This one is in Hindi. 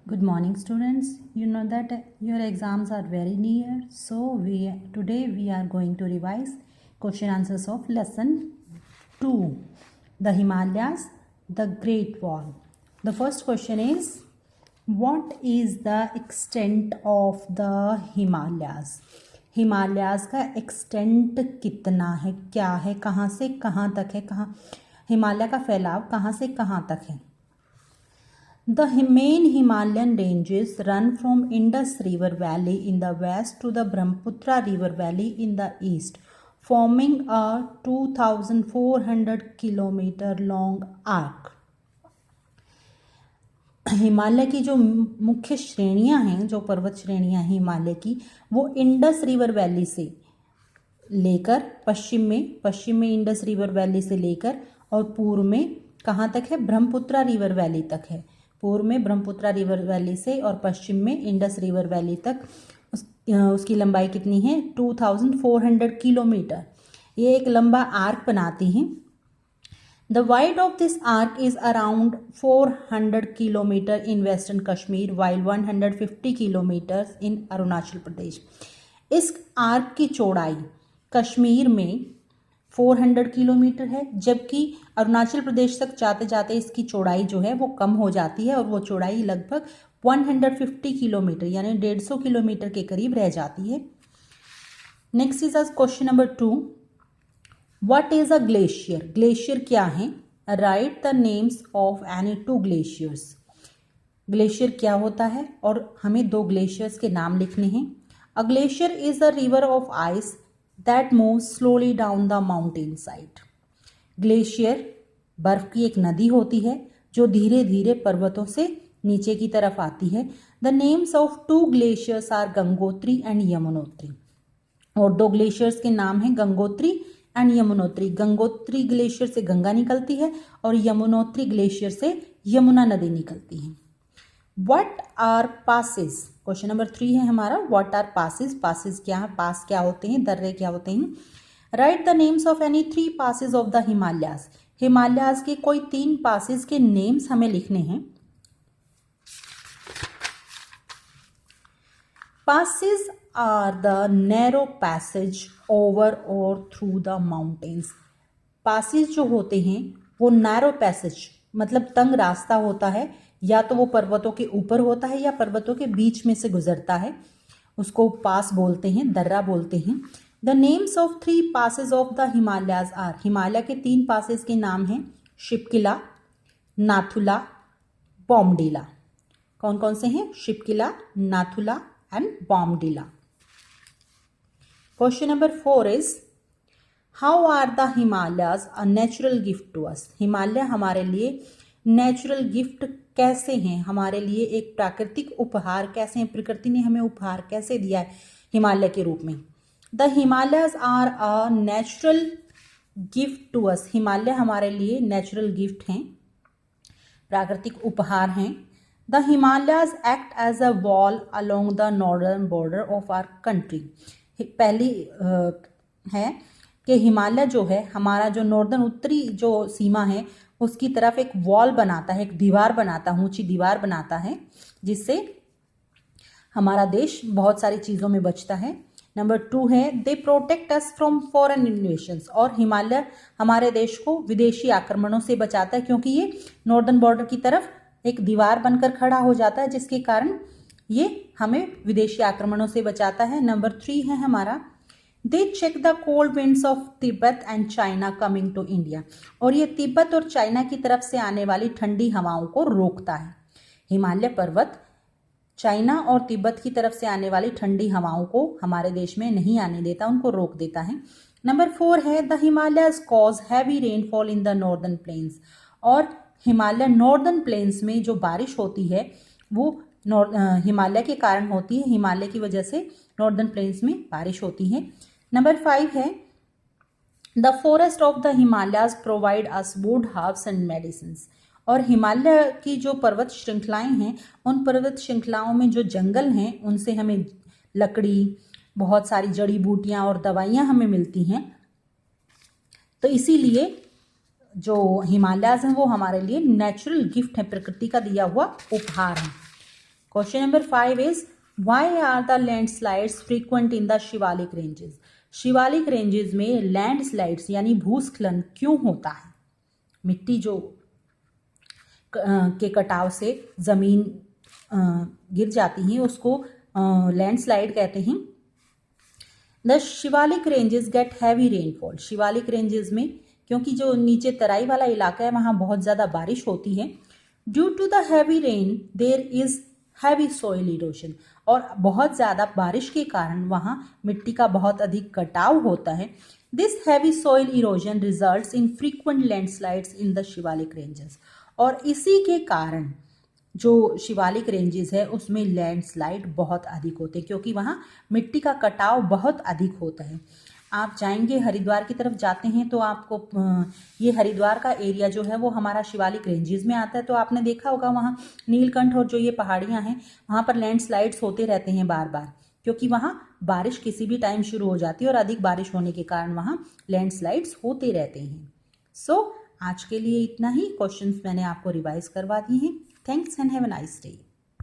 Good morning, students. You know that your exams are very near, so today we are going to revise question answers of lesson 2, the Himalayas, the Great Wall. The first question is, what is the extent of the Himalayas? Himalayas का एक्सटेंट कितना है, क्या है, कहाँ से कहाँ तक है, कहाँ हिमालय का फैलाव कहाँ से कहाँ तक है? The main Himalayan ranges run from Indus River Valley in the west to the Brahmaputra River Valley in the east, forming a 2,400 kilometer long arc. Himalaya की जो मुख्य श्रेणियां हैं, जो पर्वत श्रेणियां हैं हिमालय की, वो इंडस रिवर वैली से लेकर पश्चिम में इंडस रिवर वैली से लेकर और पूर्व में कहाँ तक है? ब्रह्मपुत्रा रिवर वैली तक है। पूर्व में ब्रह्मपुत्रा रिवर वैली से और पश्चिम में इंडस रिवर वैली तक उसकी लंबाई कितनी है? 2400 किलोमीटर। ये एक लंबा आर्क बनाती हैं। The width of this arc is around 400 kilometer in Western Kashmir while 150 kilometers in Arunachal Pradesh. इस आर्क की चौड़ाई कश्मीर में 400 किलोमीटर है, जबकि अरुणाचल प्रदेश तक जाते जाते इसकी चौड़ाई जो है वो कम हो जाती है और वो चौड़ाई लगभग 150 किलोमीटर यानी 150 किलोमीटर के करीब रह जाती है। Next is question number 2, what is a glacier? Glacier क्या है? Right the names of any 2 glaciers. Glacier क्या होता है और हमें 2 ग्लेशियर्स के नाम लिखने हैं। A glacier is a river of ice that moves slowly down the mountain side. Glacier बर्फ की एक नदी होती है जो धीरे धीरे पर्वतों से नीचे की तरफ आती है। The names of 2 glaciers are Gangotri and Yamunotri. और 2 ग्लेशियर्स के नाम हैं गंगोत्री एंड यमुनोत्री। गंगोत्री ग्लेशियर से गंगा निकलती है और यमुनोत्री ग्लेशियर से यमुना नदी निकलती है। What are passes? Question number 3 है हमारा, व्हाट आर पासेस? पासेस क्या है? पास क्या होते हैं? दर्रे क्या होते हैं? Right the names of any 3 passes of the Himalayas. Himalayas के कोई 3 पासेस के नेम्स हमें लिखने हैं। Passes are the narrow passage over or through the mountains. Passes जो होते हैं वो narrow passage मतलब तंग रास्ता होता है, या तो वो पर्वतों के ऊपर होता है या पर्वतों के बीच में से गुजरता है, उसको पास बोलते हैं, दर्रा बोलते हैं। The names of 3 passes of the Himalayas are, Himalaya के 3 passes के नाम हैं शिपकिला, नाथुला, बॉमडीला। कौन कौन से हैं? Shipki La, Nathula and Bombdila. Question number 4 is, how are the Himalayas a natural gift to us? Himalaya हमारे लिए नेचुरल गिफ्ट कैसे हैं? हमारे लिए एक प्राकृतिक उपहार कैसे हैं? प्रकृति ने हमें उपहार कैसे दिया है हिमालय के रूप में? The Himalayas are a natural gift to us. Himalaya हमारे लिए नेचुरल गिफ्ट हैं, प्राकृतिक उपहार हैं। The Himalayas act as a wall along the northern border of our country. पहली है कि हिमालय जो है हमारा जो नॉर्दर्न उत्तरी जो सीमा है उसकी तरफ एक वॉल बनाता है, एक दीवार बनाता है, ऊंची दीवार बनाता है, जिससे हमारा देश बहुत सारी चीज़ों में बचता है। नंबर 2 है, they protect us from foreign invasions. और हिमालय हमारे देश को विदेशी आक्रमणों से बचाता है, क्योंकि ये नॉर्दर्न बॉर्डर की तरफ एक दीवार बनकर खड़ा हो जाता है, जिसके कारण ये हमें विदेशी आक्रमणों से बचाता है। नंबर 3 है हमारा, they check the cold winds of Tibet and China coming to India. और ये तिब्बत और चाइना की तरफ से आने वाली ठंडी हवाओं को रोकता है। हिमालय पर्वत चाइना और तिब्बत की तरफ से आने वाली ठंडी हवाओं को हमारे देश में नहीं आने देता, उनको रोक देता है। नंबर 4 है, the Himalayas cause heavy rainfall in the northern plains. और हिमालय नॉर्दर्न प्लेन्स में जो बारिश होती है वो हिमालय के कारण होती है। हिमालय की वजह से नॉर्दर्न प्लेन्स में बारिश होती है। नंबर 5 है, the forest of the Himalayas provide us would, herbs and medicines. और हिमालय की जो पर्वत श्रृंखलाएं हैं, उन पर्वत श्रृंखलाओं में जो जंगल हैं उनसे हमें लकड़ी, बहुत सारी जड़ी बूटियां और दवाइयां हमें मिलती हैं। तो इसीलिए जो हिमालयाज हैं वो हमारे लिए नेचुरल गिफ्ट है, प्रकृति का दिया हुआ उपहार है। Question number 5 is why are the landslides frequent in the Shivalik ranges? Shivalik ranges में लैंडस्लाइड्स यानी भूस्खलन क्यों होता है? मिट्टी जो के कटाव से जमीन गिर जाती है उसको लैंडस्लाइड कहते हैं। The Shivalik ranges get heavy rainfall. Shivalik ranges में क्योंकि जो नीचे तराई वाला इलाका है वहाँ बहुत ज़्यादा बारिश होती है। Due to the heavy rain there is heavy soil erosion. और बहुत ज़्यादा बारिश के कारण वहाँ मिट्टी का बहुत अधिक कटाव होता है। This heavy soil erosion results in frequent landslides in the Shivalik ranges. और इसी के कारण जो शिवालिक रेंजेस है उसमें लैंडस्लाइड बहुत अधिक होते हैं क्योंकि वहाँ मिट्टी का कटाव बहुत अधिक होता है। आप जाएंगे हरिद्वार की तरफ जाते हैं तो आपको ये हरिद्वार का एरिया जो है वो हमारा शिवालिक रेंजेस में आता है। तो आपने देखा होगा वहाँ नीलकंठ और जो ये पहाड़ियाँ हैं वहाँ पर लैंडस्लाइड्स होते रहते हैं बार बार, क्योंकि वहाँ बारिश किसी भी टाइम शुरू हो जाती है और अधिक बारिश होने के कारण वहाँ लैंडस्लाइड्स होते रहते हैं। सो आज के लिए इतना ही। क्वेश्चंस मैंने आपको रिवाइज करवा दिए हैं। Thanks and have a nice day.